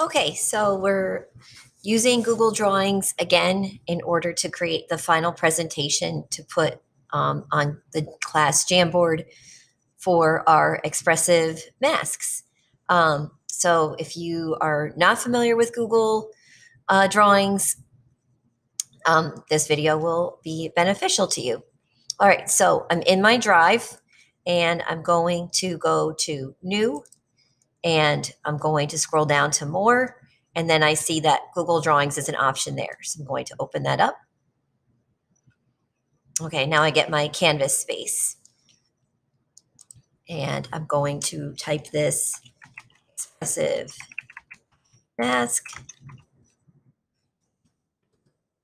Okay, so we're using Google Drawings again in order to create the final presentation to put on the class Jamboard for our expressive masks. So if you are not familiar with Google Drawings, this video will be beneficial to you. All right, so I'm in my drive and I'm going to go to New, and I'm going to scroll down to More, and then I see that Google Drawings is an option there. So I'm going to open that up. Okay, now I get my canvas space. And I'm going to type this expressive mask.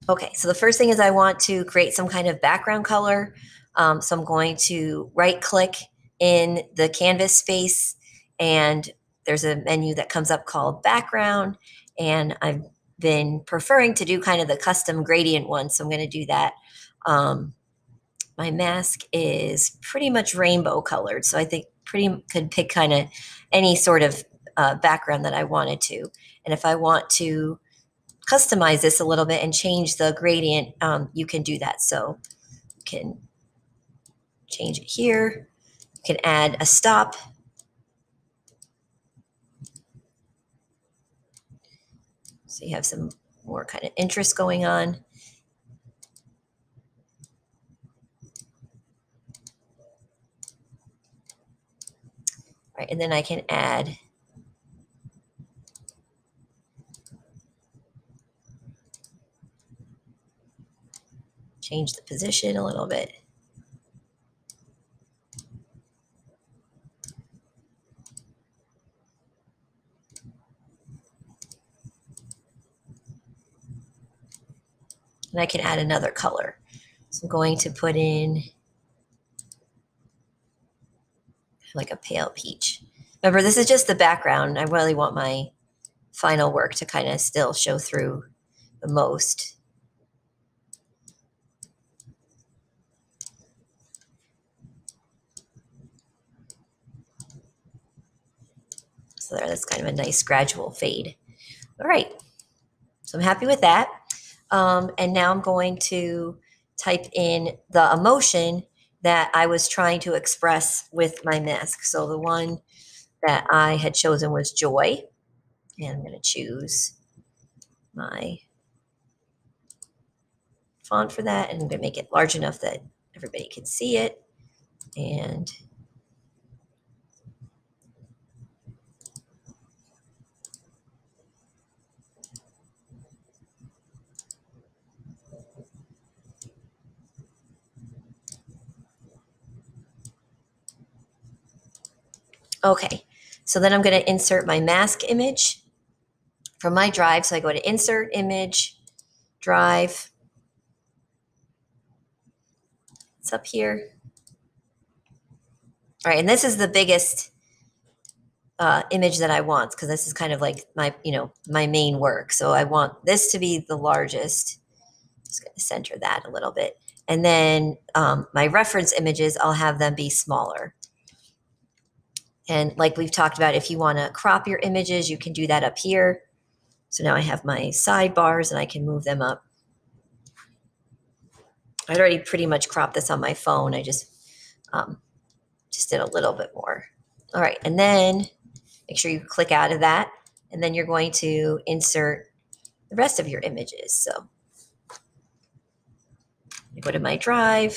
Okay, so the first thing is I want to create some kind of background color. So I'm going to right click in the canvas space, and there's a menu that comes up called background, and I've been preferring to do kind of the custom gradient one, so I'm going to do that. My mask is pretty much rainbow colored, so I think could pick kind of any sort of background that I wanted to. And if I want to customize this a little bit and change the gradient, you can do that. So you can change it here. You can add a stop. So you have some more kind of interest going on. Right, and then I can add change the position a little bit. And I can add another color. So I'm going to put in like a pale peach. Remember, this is just the background. I really want my final work to kind of still show through the most. So there, that's kind of a nice gradual fade. All right, so I'm happy with that. And now I'm going to type in the emotion that I was trying to express with my mask. So the one that I had chosen was joy. And I'm going to choose my font for that. And I'm going to make it large enough that everybody can see it. And okay, so then I'm going to insert my mask image from my drive. So I go to Insert Image, Drive. It's up here. All right, and this is the biggest image that I want, because this is kind of like my, my main work. So I want this to be the largest. Just going to center that a little bit. And then my reference images, I'll have them be smaller. And like we've talked about, if you want to crop your images, you can do that up here. So now I have my sidebars and I can move them up. I'd already pretty much cropped this on my phone. I just did a little bit more. All right, and then make sure you click out of that, and then you're going to insert the rest of your images. So I go to my drive.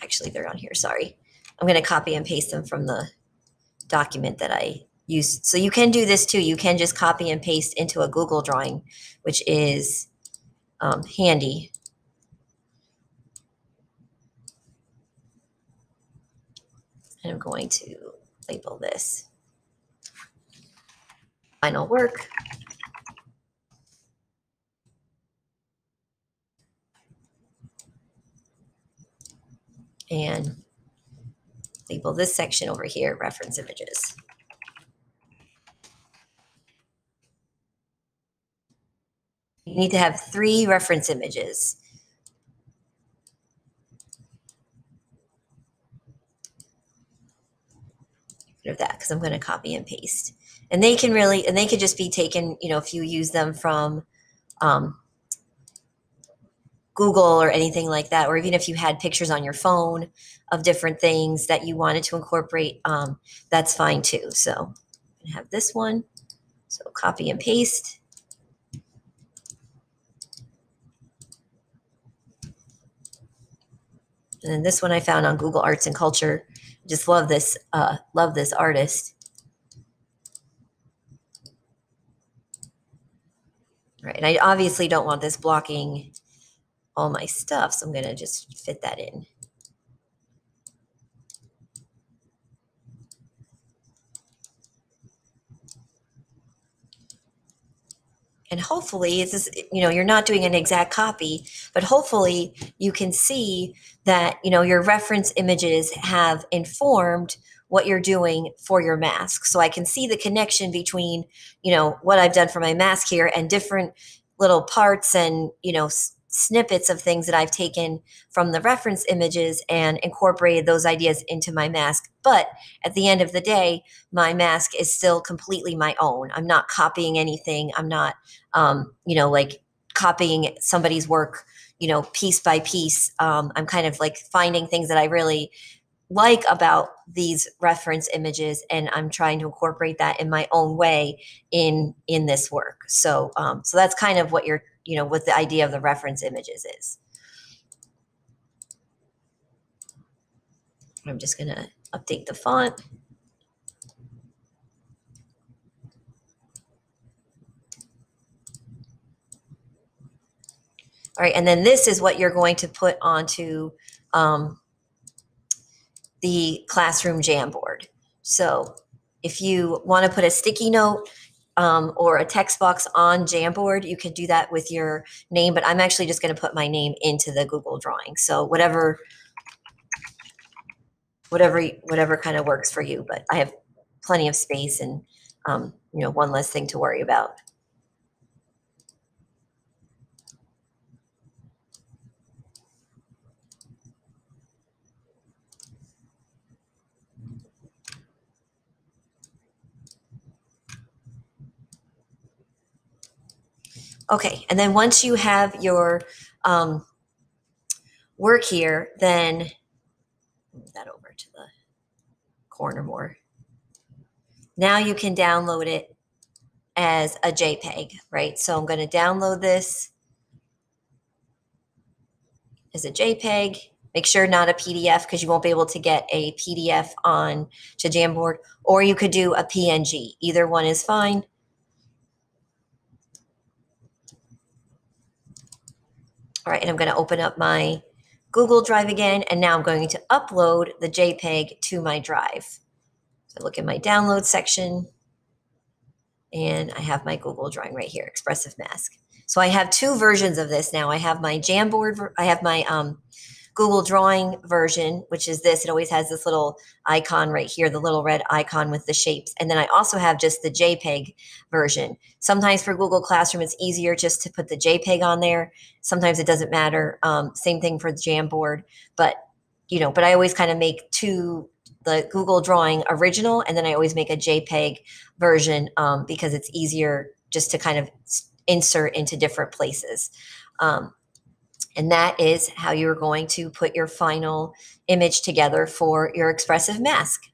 Actually, they're on here, sorry. I'm going to copy and paste them from the document that I used. So you can do this too. You can just copy and paste into a Google drawing, which is handy. And I'm going to label this final work. And label this section over here, reference images. You need to have 3 reference images. rid of that because I'm going to copy and paste. And they can really, and they could just be taken, you know, if you use them from Google or anything like that, or even if you had pictures on your phone of different things that you wanted to incorporate, that's fine too. So I have this one. So copy and paste. And then this one I found on Google Arts and Culture. Just love this artist. Right, and I obviously don't want this blocking all my stuff, so I'm going to just fit that in. And hopefully it's just, you know, you're not doing an exact copy, but hopefully you can see that, you know, your reference images have informed what you're doing for your mask. So I can see the connection between, you know, what I've done for my mask here and different little parts and, you know, snippets of things that I've taken from the reference images and incorporated those ideas into my mask. But at the end of the day, my mask is still completely my own. I'm not copying anything. I'm not, you know, like copying somebody's work, you know, piece by piece. I'm kind of like finding things that I really like about these reference images, and I'm trying to incorporate that in my own way in this work. So so that's kind of what you're, you know, what the idea of the reference images is. I'm just going to update the font. All right, and then this is what you're going to put onto the classroom Jamboard. So if you want to put a sticky note or a text box on Jamboard, you can do that with your name, but I'm actually just going to put my name into the Google drawing. So whatever kind of works for you, but I have plenty of space and you know, one less thing to worry about. Okay, and then once you have your work here, then move that over to the corner more. Now you can download it as a JPEG, right? So I'm going to download this as a JPEG. Make sure not a PDF because you won't be able to get a PDF on to Jamboard, or you could do a PNG. Either one is fine. All right, and I'm going to open up my Google Drive again, and now I'm going to upload the JPEG to my drive. So I look in my download section, and I have my Google drawing right here, Expressive Mask. So I have two versions of this now. I have my Jamboard, I have my Google Drawing version, which is this. It always has this little icon right here, the little red icon with the shapes. And then I also have just the JPEG version. Sometimes for Google Classroom, it's easier just to put the JPEG on there. Sometimes it doesn't matter. Same thing for the Jamboard. But, you know, but I always kind of make the Google Drawing original, and then I always make a JPEG version because it's easier just to kind of insert into different places. And that is how you're going to put your final image together for your expressive mask.